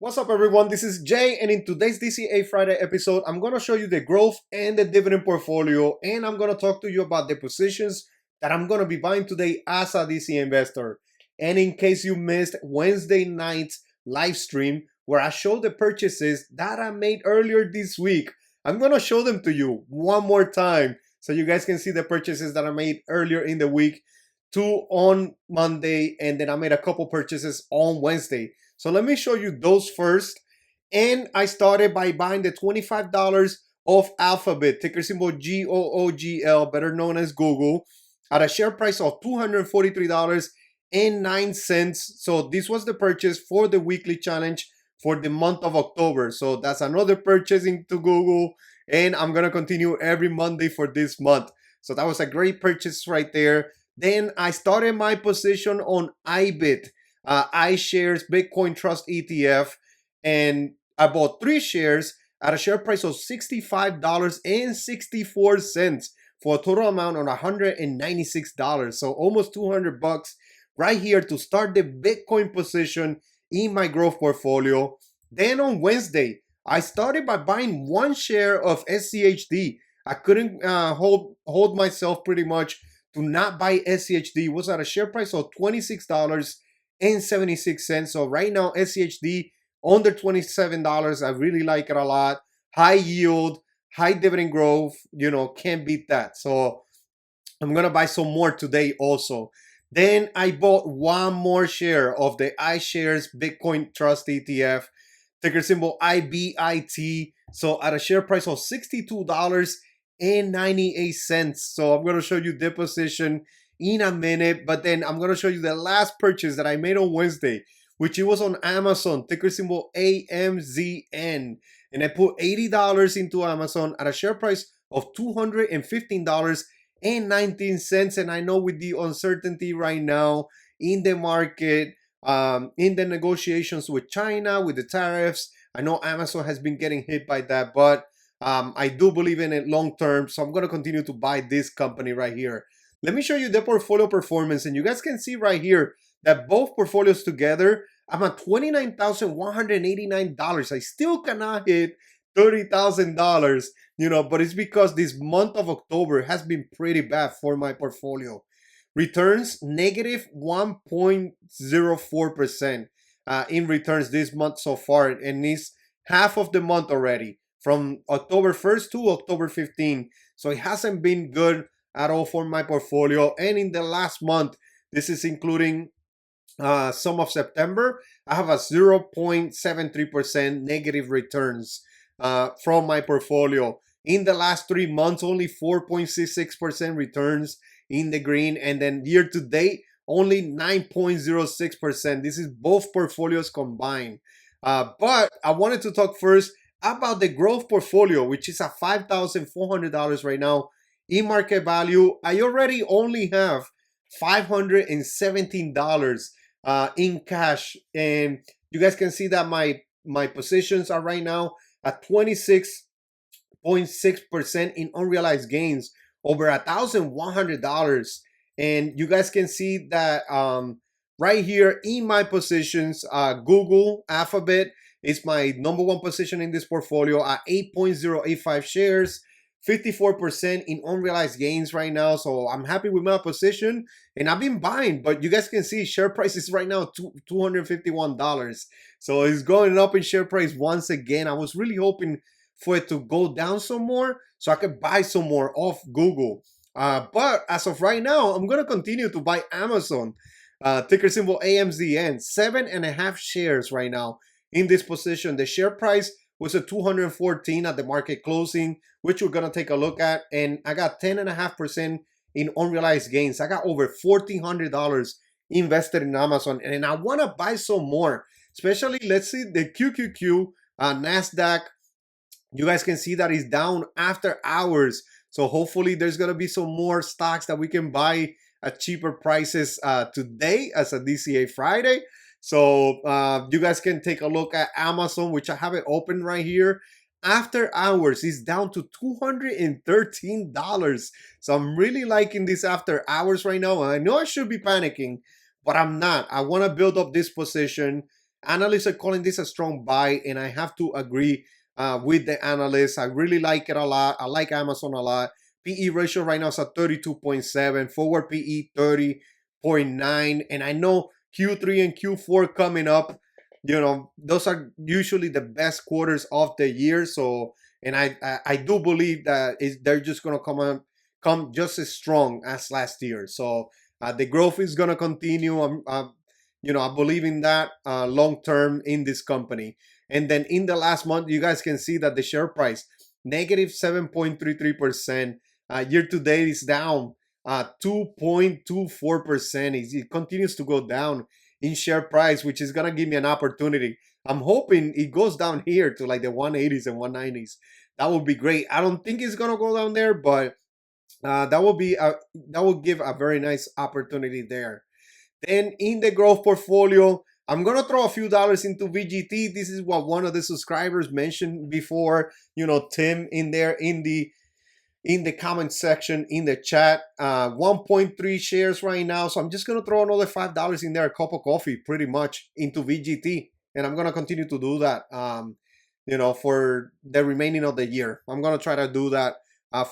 What's up, everyone? This is Jay, and in today's DCA Friday episode, I'm going to show you the growth and the dividend portfolio, and I'm going to talk to you about the positions that I'm going to be buying today as a DC investor. And in case you missed Wednesday night's live stream where I showed the purchases that I made earlier this week, I'm going to show them to you one more time so you guys can see the purchases that I made earlier in the week, two on Monday, and then I made a couple purchases on Wednesday. So let me show you those first. And I started by buying the $25 of Alphabet, ticker symbol GOOGL, better known as Google, at a share price of $243.09. So this was the purchase for the weekly challenge for the month of October. So that's another purchase into Google. And I'm going to continue every Monday for this month. So that was a great purchase right there. Then I started my position on IBIT, iShares Bitcoin Trust ETF, and I bought 3 shares at a share price of $65.64 for a total amount of $196. So almost 200 bucks right here to start the Bitcoin position in my growth portfolio. Then on Wednesday, I started by buying 1 share of SCHD. I couldn't hold myself pretty much to not buy SCHD. It was at a share price of $26.76. So right now, SCHD under $27. I really like it a lot. High yield, high dividend growth, can't beat that. So I'm going to buy some more today also. Then I bought 1 more share of the iShares Bitcoin Trust ETF, ticker symbol IBIT. So at a share price of $62.98. So I'm going to show you the position in a minute, but then I'm going to show you the last purchase that I made on Wednesday, which it was on Amazon, ticker symbol AMZN. And I put $80 into Amazon at a share price of $215.19. And I know with the uncertainty right now in the market, in the negotiations with China, with the tariffs, I know Amazon has been getting hit by that, but I do believe in it long term. So I'm going to continue to buy this company right here. Let me show you the portfolio performance, and you guys can see right here that both portfolios together, I'm at $29,189. I still cannot hit $30,000, but it's because this month of October has been pretty bad for my portfolio. Returns negative 1.04% in returns this month so far, and it's half of the month already from October 1st to October 15th. So it hasn't been good at all for my portfolio. And in the last month, this is including some of September, I have a 0.73% negative returns from my portfolio. In the last 3 months, only 4.66% returns in the green, and then year to date, only 9.06%. This is both portfolios combined. But I wanted to talk first about the growth portfolio, which is at $5,400 right now in market value. I already only have $517 in cash, and you guys can see that my positions are right now at 26.6% in unrealized gains, over $1,100. And you guys can see that right here in my positions, Google Alphabet is my number 1 position in this portfolio at 8.085 shares, 54% in unrealized gains right now. So I'm happy with my position, and I've been buying, but you guys can see share price is right now $251. So it's going up in share price once again. I was really hoping for it to go down some more so I could buy some more off Google. But as of right now, I'm going to continue to buy Amazon, ticker symbol AMZN, 7.5 shares right now in this position. The share price was at 214 at the market closing, which we're going to take a look at. And I got 10.5% in unrealized gains. I got over $1,400 invested in Amazon. And I want to buy some more, especially, let's see, the QQQ, NASDAQ. You guys can see that it's down after hours. So hopefully there's going to be some more stocks that we can buy at cheaper prices today as a DCA Friday. So you guys can take a look at Amazon, which I have it open right here. After hours, it's down to $213. So I'm really liking this after hours right now. And I know I should be panicking, but I'm not. I want to build up this position. Analysts are calling this a strong buy, and I have to agree with the analysts. I really like it a lot. I like Amazon a lot. PE ratio right now is at 32.7, forward PE 30.9, and I know Q3 and Q4 coming up. Those are usually the best quarters of the year. So, and I do believe that they're just gonna come just as strong as last year. So the growth is gonna continue. I believe in that long term in this company. And then in the last month, you guys can see that the share price negative 7.33%. Year to date is down 2.24%. It continues to go down in share price, which is gonna give me an opportunity. I'm hoping it goes down here to like the 180s and 190s. That would be great. I don't think it's gonna go down there, but that will give a very nice opportunity there. Then in the growth portfolio, I'm gonna throw a few dollars into VGT. This is what one of the subscribers mentioned before. Tim in there in the comment section in the chat. 1.3 shares right now, so I'm just gonna throw another $5 in there, a cup of coffee, pretty much into VGT, and I'm gonna continue to do that. For the remaining of the year, I'm gonna try to do that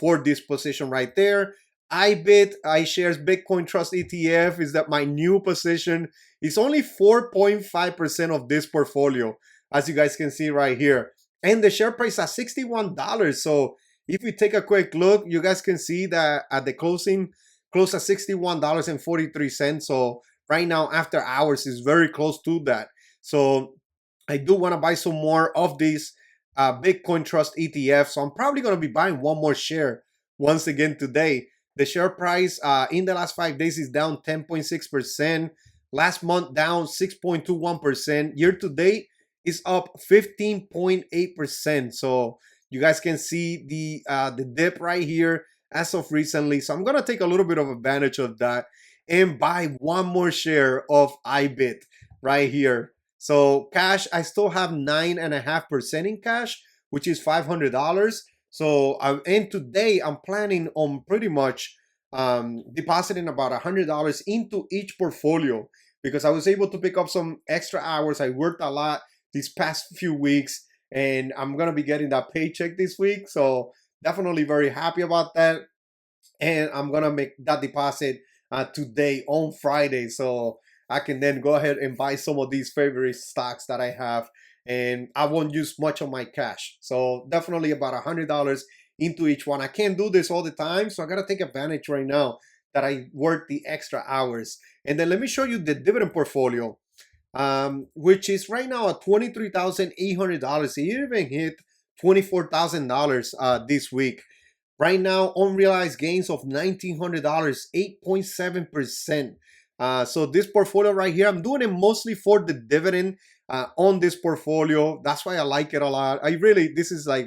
for this position right there. iShares Bitcoin Trust ETF is that my new position. It's only 4.5% of this portfolio, as you guys can see right here. And the share price at $61. So if we take a quick look, you guys can see that at the closing, close at $61.43. So right now, after hours, is very close to that. So I do want to buy some more of these Bitcoin Trust ETF. So I'm probably going to be buying one more share once again today. The share price in the last 5 days is down 10.6%. Last month down 6.21%. Year to date is up 15.8%. So you guys can see the dip right here as of recently. So I'm gonna take a little bit of advantage of that and buy one more share of iBit right here. So cash, I still have 9.5% in cash, which is $500. So and today I'm planning on pretty much depositing about $100 into each portfolio because I was able to pick up some extra hours. I worked a lot these past few weeks, and I'm gonna be getting that paycheck this week. So definitely very happy about that. And I'm gonna make that deposit today on Friday, so I can then go ahead and buy some of these favorite stocks that I have, and I won't use much of my cash. So definitely about $100 into each one. I can't do this all the time, so I gotta take advantage right now that I work the extra hours. And then let me show you the dividend portfolio, which is right now at $23,800. It even hit $24,000 this week. Right now, unrealized gains of $1,900, 8.7%. So this portfolio right here, I'm doing it mostly for the dividend on this portfolio. That's why I like it a lot. This is like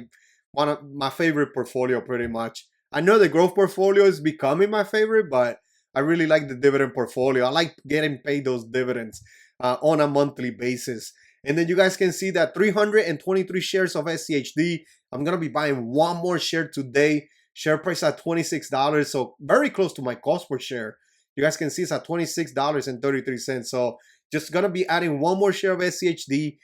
one of my favorite portfolio pretty much. I know the growth portfolio is becoming my favorite, but I really like the dividend portfolio. I like getting paid those dividends on a monthly basis. And then you guys can see that 323 shares of SCHD. I'm going to be buying one more share today. Share price at $26, so very close to my cost per share. You guys can see it's at $26.33. So just gonna be adding one more share of SCHD.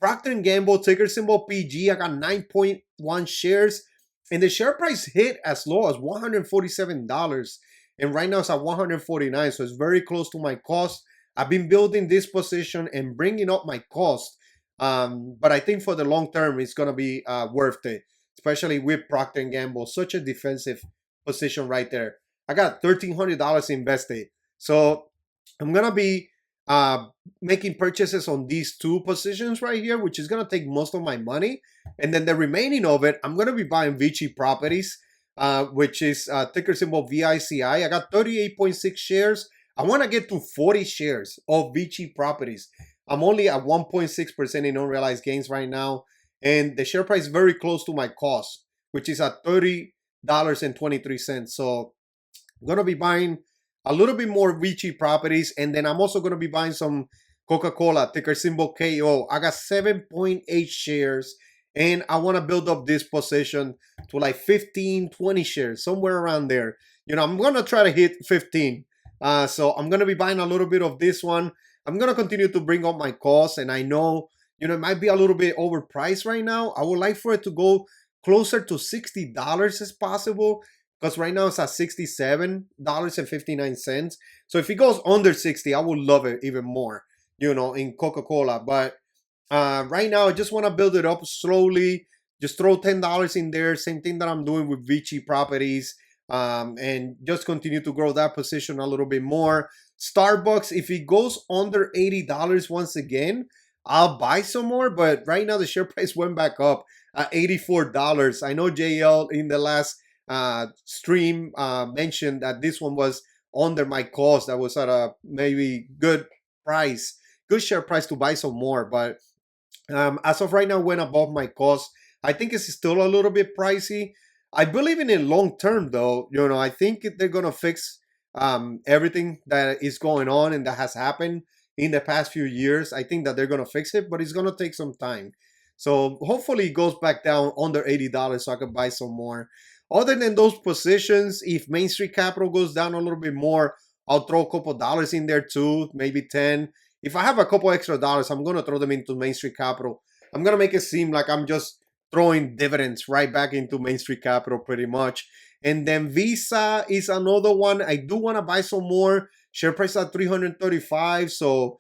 Procter & Gamble, ticker symbol PG. I got 9.1 shares, and the share price hit as low as $147, and right now it's at $149. So it's very close to my cost. I've been building this position and bringing up my cost, but I think for the long term it's gonna be worth it, especially with Procter & Gamble, such a defensive position right there. I got $1,300 invested. So I'm going to be making purchases on these two positions right here, which is going to take most of my money. And then the remaining of it, I'm going to be buying Vici Properties, which is ticker symbol VICI. I got 38.6 shares. I want to get to 40 shares of Vici Properties. I'm only at 1.6% in unrealized gains right now. And the share price is very close to my cost, which is at $30.23. So I'm going to be buying a little bit more Vici Properties. And then I'm also going to be buying some Coca-Cola, ticker symbol KO. I got 7.8 shares. And I want to build up this position to like 15, 20 shares, somewhere around there. I'm going to try to hit 15. So I'm going to be buying a little bit of this one. I'm gonna continue to bring up my costs, and I know, it might be a little bit overpriced right now. I would like for it to go closer to $60 as possible, because right now it's at $67.59. So if it goes under 60, I would love it even more, in Coca-Cola. But right now, I just want to build it up slowly. Just throw $10 in there. Same thing that I'm doing with Vici Properties, and just continue to grow that position a little bit more. Starbucks, if it goes under $80 once again, I'll buy some more. But right now, the share price went back up at $84. I know JL in the last stream mentioned that this one was under my cost. That was at a maybe good price, good share price to buy some more. But as of right now, went above my cost. I think it's still a little bit pricey. I believe in it long term, though. I think they're gonna fix everything that is going on and that has happened in the past few years. I think that they're gonna fix it, but it's gonna take some time. So hopefully it goes back down under $80 so I can buy some more. Other than those positions, if Main Street Capital goes down a little bit more, I'll throw a couple dollars in there too, maybe 10. If I have a couple extra dollars, I'm gonna throw them into Main Street Capital. I'm gonna make it seem like I'm just throwing dividends right back into Main Street Capital pretty much. And then Visa is another one. I do want to buy some more. Share price at 335. So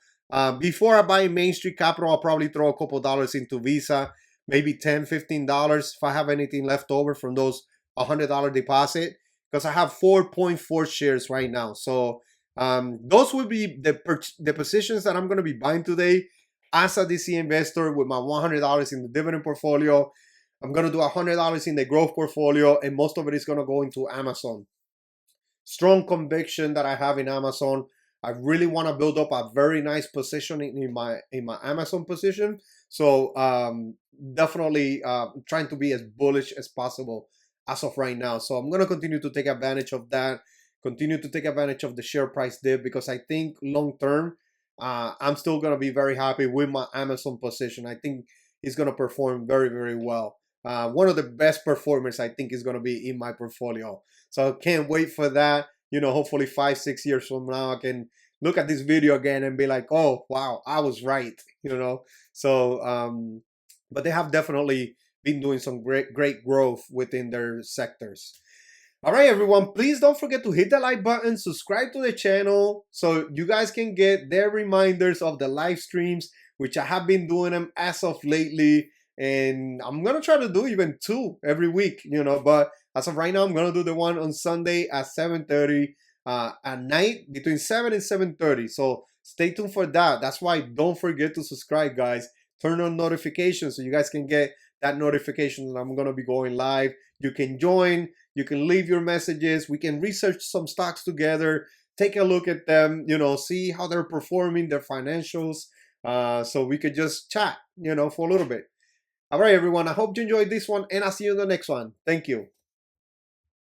before I buy Main Street Capital, I'll probably throw a couple dollars into Visa, maybe $10, $15 if I have anything left over from those $100 deposit, because I have 4.4 shares right now. So those would be the positions that I'm going to be buying today as a DC investor with my $100 in the dividend portfolio. I'm going to do $100 in the growth portfolio, and most of it is going to go into Amazon. Strong conviction that I have in Amazon. I really want to build up a very nice position in my Amazon position. So definitely trying to be as bullish as possible as of right now. So I'm going to continue to take advantage of that, continue to take advantage of the share price dip, because I think long term, I'm still going to be very happy with my Amazon position. I think it's going to perform very, very well. One of the best performers I think is going to be in my portfolio. So I can't wait for that. Hopefully 5-6 years from now, I can look at this video again and be like, oh, wow, I was right, So, but they have definitely been doing some great growth within their sectors. All right, everyone, please don't forget to hit the like button, subscribe to the channel so you guys can get their reminders of the live streams, which I have been doing them as of lately. And I'm going to try to do even 2 every week, but as of right now, I'm going to do the one on Sunday at 7:30 at night, between 7 and 7:30. So stay tuned for that. That's why don't forget to subscribe, guys. Turn on notifications so you guys can get that notification that I'm going to be going live. You can join. You can leave your messages. We can research some stocks together, take a look at them, see how they're performing, their financials. So we could just chat, for a little bit. All right, everyone. I hope you enjoyed this one, and I'll see you in the next one. Thank you.